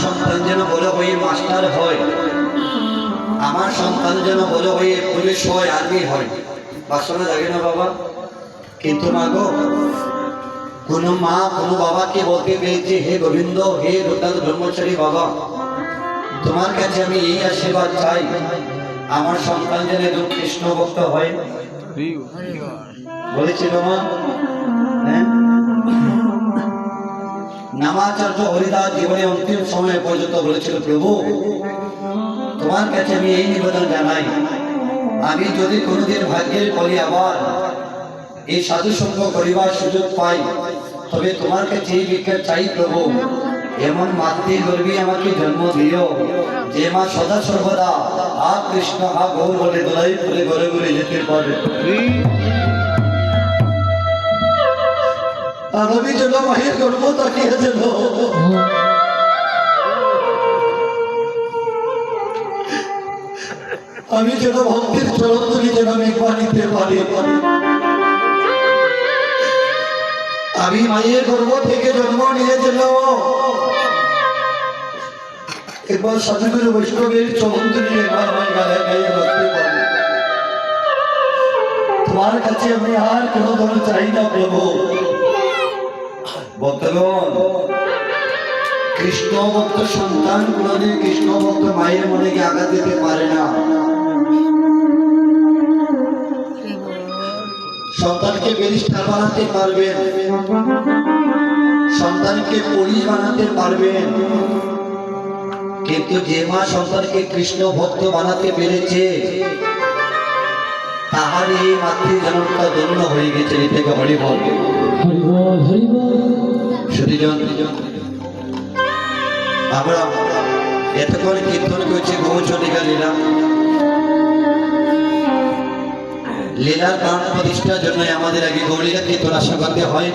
সন্তান যেন বড় হয়ে মাস্টার হয়, আমার সন্তান যেন বড় হয়ে পুলিশ হয়, আর্মি হয়, বাসনা লাগে না বাবা? কিন্তু মা গো, কোনো মা কোনো বাবাকে বলতে পেরেছে, হে গোবিন্দ, হে রুদ্র ব্রহ্মচারী বাবা, তোমার কাছে আমি এই আশীর্বাদ চাই, আমার সন্তান যেন একজন কৃষ্ণ ভক্ত হয়। বলেছিল মা? হ্যাঁ, নামাচার্য হরিদাস জীবনে অন্তিম সময় পর্যন্ত বলেছিল, প্রভু তোমার কাছে আমি এই নিবেদন জানাই, আমি যদি কোনোদিন ভাগ্যের বলি আবার এই সাধু সঙ্গ করিবার সুযোগ পাই, তবে তোমার কাছে এই ভিক্ষা চাই প্রভু, এমন মাতৃগর্ভী আমাকে জন্ম দিও, যে মা সদা সর্বদা হা কৃষ্ণ হা গৌর বলে দোলাই করে ঘরে ঘরে যেতে পারে। আর আমি যেন মায়ের গর্ভ তাকিয়ে যেন আমি যেন ভক্তির চরণ তুলি যেন আমি একবার নিতে পারি। আমি মায়ের গর্ভ থেকে জন্ম নিয়েছিল, একবার সাধুগুরু বৈষ্ণবের চরণ তুলি একবার মায়ের গায়ে গায়ে রাখতে পারি। তোমার কাছে আমি আর কোনো ধরন চাই না প্রভু। ভক্তগণ, কৃষ্ণ ভক্ত সন্তান কোনদিন কৃষ্ণ ভক্ত মায়ের মনে কি আঘাত দিতে পারে না। সন্তানকে ব্যারিস্টার বানাতে পারবেন, সন্তানকে পুলিশ বানাতে পারবেন, কিন্তু যে মা সন্তানকে কৃষ্ণ ভক্ত বানাতে পেরেছে, তাহার এই মাতৃজনকটা ধন্য হয়ে গেছে। এই থেকে হরি বল, শুধুজন আমরা এতক্ষণ কীর্তন করছি গৌচন্ডিকা লীলা। লীলার কারণ প্রতিষ্ঠার জন্য আমাদের আগে গৌরীরা কীর্তন আশা করতে হয়।